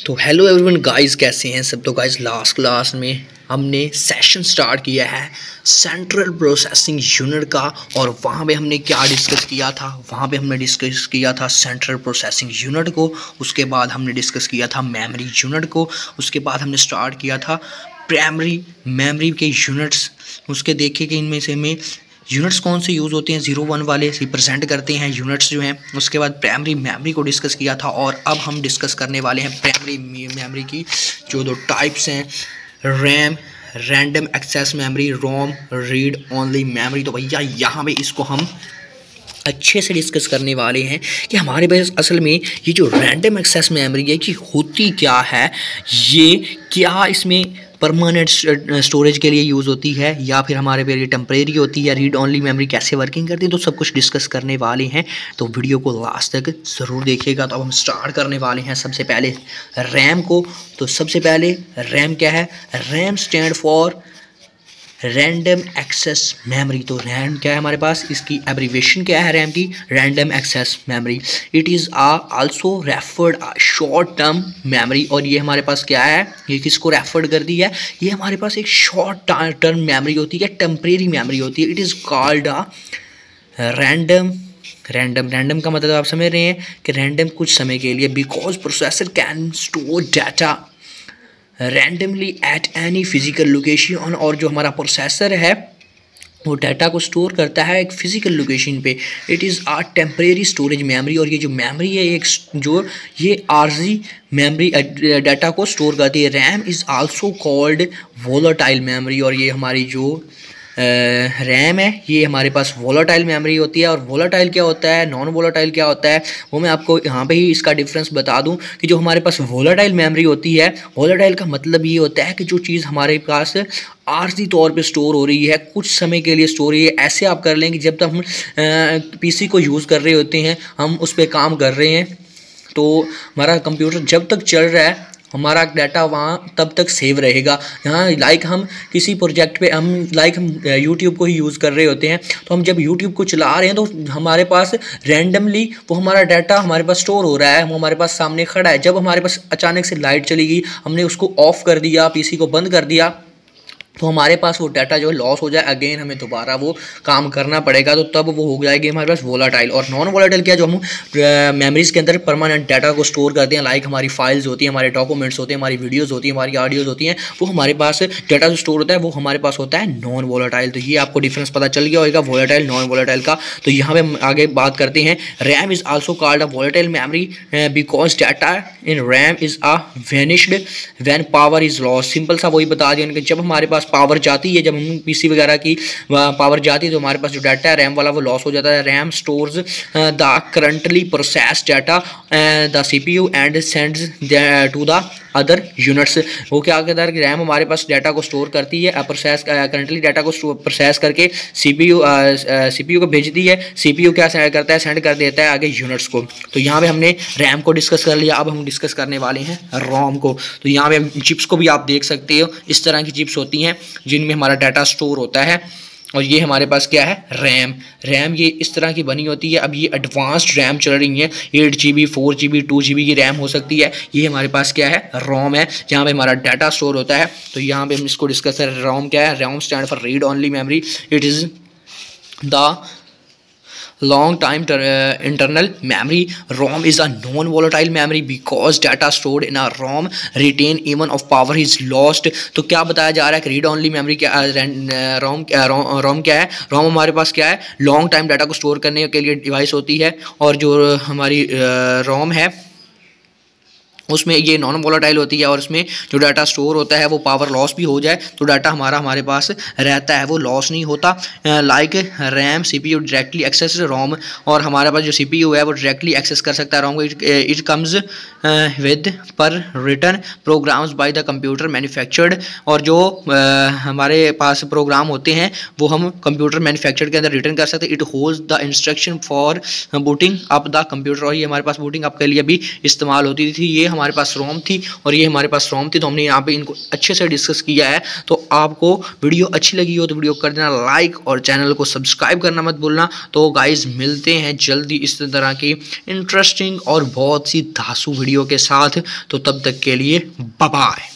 तो hello everyone guys, कैसे हैं सब। तो गाइस लास्ट क्लास में हमने सेशन स्टार्ट किया है सेंट्रल प्रोसेसिंग यूनिट का, और वहाँ पे हमने क्या डिस्कस किया था। वहाँ पे हमने डिस्कस किया था सेंट्रल प्रोसेसिंग यूनिट को। उसके बाद हमने डिस्कस किया था मेमोरी यूनिट को। उसके बाद हमने स्टार्ट किया था प्राइमरी मेमोरी के यूनिट्स। उसके देखे कि इनमें से हमें यूनिट्स कौन से यूज़ होते हैं, 0 1 वाले रिप्रेजेंट करते हैं यूनिट्स जो हैं। उसके बाद प्राइमरी मेमोरी को डिस्कस किया था, और अब हम डिस्कस करने वाले हैं प्राइमरी मेमोरी की जो दो टाइप्स हैं, रैम रैंडम एक्सेस मेमोरी, रोम रीड ओनली मेमोरी। तो भैया यहाँ पे इसको हम अच्छे से डिस्कस करने वाले हैं कि हमारे पास असल में ये जो रैंडम एक्सेस मेमोरी है कि होती क्या है, ये क्या इसमें परमानेंट स्टोरेज के लिए यूज़ होती है या फिर हमारे पे ये टेम्परेरी होती है, रीड ओनली मेमोरी कैसे वर्किंग करती है, तो सब कुछ डिस्कस करने वाले हैं। तो वीडियो को लास्ट तक ज़रूर देखिएगा। तो अब हम स्टार्ट करने वाले हैं सबसे पहले रैम को। तो सबसे पहले रैम क्या है, RAM stands for random access memory. तो रैम क्या है हमारे पास, इसकी एब्रीवेशन क्या है रैम की, random access memory. It is also referred short term memory. और ये हमारे पास क्या है, ये किसको रेफर्ड कर दी है, ये हमारे पास एक शॉर्ट टर्म मेमोरी होती है, टेम्परेरी मेमोरी होती है। It is called random random का मतलब आप समझ रहे हैं कि रैंडम कुछ समय के लिए, because processor can store data randomly at any physical location. और जो हमारा प्रोसेसर है वो डाटा को स्टोर करता है एक फिजिकल लोकेशन पे। It is a temporary storage memory. और ये जो मेमोरी है एक जो ये आर्जी मेमोरी डाटा को स्टोर करती है। RAM is also called volatile memory. और ये हमारी जो रैम है ये हमारे पास वोलेटाइल मेमोरी होती है। और वोलेटाइल क्या होता है, नॉन वोलेटाइल क्या होता है, वो मैं आपको यहाँ पे ही इसका डिफरेंस बता दूँ कि जो हमारे पास वोलेटाइल मेमोरी होती है, वोलेटाइल का मतलब ये होता है कि जो चीज़ हमारे पास आर्जी तौर पे स्टोर हो रही है, कुछ समय के लिए स्टोर हो रही है। ऐसे आप कर लें कि जब तक हम पीसी को यूज़ कर रहे होते हैं, हम उस पर काम कर रहे हैं, तो हमारा कंप्यूटर जब तक चल रहा है हमारा डाटा वहाँ तब तक सेव रहेगा। यहाँ लाइक हम किसी प्रोजेक्ट पे हम यूट्यूब को ही यूज़ कर रहे होते हैं, तो हम जब यूट्यूब को चला रहे हैं तो हमारे पास रैंडमली वो हमारा डाटा हमारे पास स्टोर हो रहा है, वो हमारे पास सामने खड़ा है। जब हमारे पास अचानक से लाइट चली गई, हमने उसको ऑफ़ कर दिया, पीसी को बंद कर दिया, तो हमारे पास वो डाटा जो है लॉस हो जाए, अगेन हमें दोबारा वो काम करना पड़ेगा। तो तब वो हो जाएगी हमारे पास वोलेटाइल। और नॉन वोलेटाइल क्या, जो हम मेमोरीज़ के अंदर परमानेंट डाटा को स्टोर करते हैं, लाइक हमारी फाइल्स होती हैं, हमारे डॉक्यूमेंट्स होते हैं, हमारी वीडियोज़ होती हैं, हमारी ऑडियोज़ होती हैं, वो हमारे पास डाटा जो स्टोर होता है वो हमारे पास होता है नॉन वोलेटाइल। तो ये आपको डिफरेंस पता चल गया होगा वोलेटाइल नॉन वोलेटाइल का। तो यहाँ पे हम आगे बात करते हैं, RAM is also called a volatile memory because data in RAM is वेनिश्ड when power is lost. Simple सा वही बता दिया कि जब हमारे पास पावर जाती है, जब हम पीसी वगैरह की पावर जाती है, तो हमारे पास जो डाटा है रैम वाला वो लॉस हो जाता है। RAM stores the currently process data the CPU and sends to the other units. वो क्या कहता है कि रैम हमारे पास डाटा को स्टोर करती है, प्रोसेस करंटली डाटा को प्रोसेस करके सीपीयू को भेजती है। सीपीयू क्या करता है, सेंड कर देता है आगे यूनिट्स को। तो यहाँ पे हमने रैम को डिस्कस कर लिया। अब हम डिस्कस करने वाले हैं रोम को। तो यहाँ पे चिप्स को भी आप देख सकते हो, इस तरह की चिप्स होती हैं जिनमें हमारा डाटा स्टोर होता है। और ये हमारे पास क्या है, रैम ये इस तरह की बनी होती है। अब ये एडवांस्ड रैम चल रही है, 8 GB 4 GB 2 GB की रैम हो सकती है। ये हमारे पास क्या है, रोम है, जहाँ पे हमारा डाटा स्टोर होता है। तो यहाँ पे हम इसको डिस्कस कर रहे हैं। रोम क्या है, रोम stand for read only memory. It is the long time internal memory. ROM is a non-volatile memory because data stored in a ROM retain even of power is lost। तो क्या बताया जा रहा है कि रीड ओनली मेमोरी क्या, रोम क्या है, रोम हमारे पास क्या है, लॉन्ग टाइम डाटा को स्टोर करने के लिए डिवाइस होती है। और जो हमारी रोम है उसमें ये नॉन वोलेटाइल होती है, और उसमें जो डाटा स्टोर होता है वो पावर लॉस भी हो जाए तो डाटा हमारे पास रहता है, वो लॉस नहीं होता। Like RAM CPU directly access ROM. और हमारे पास जो सीपीयू है वो डायरेक्टली एक्सेस कर सकता है रोम को। It comes with prewritten programs by the computer manufactured. और जो हमारे पास प्रोग्राम होते हैं वो हम कंप्यूटर मैन्युफैक्चर के अंदर रिटर्न कर सकते हैं। It holds the instruction for booting up the computer. और ये हमारे पास बूटिंग अप के लिए भी इस्तेमाल होती थी। ये हमारे पास रोम थी और ये हमारे पास रोम थी, तो हमने यहाँ पे इनको अच्छे से डिस्कस किया है। तो आपको वीडियो अच्छी लगी हो तो वीडियो कर देना लाइक और चैनल को सब्सक्राइब करना मत भूलना। तो गाइज मिलते हैं जल्दी इस तरह की इंटरेस्टिंग और बहुत सी धांसू वीडियो के साथ। तो तब तक के लिए बाय बाय।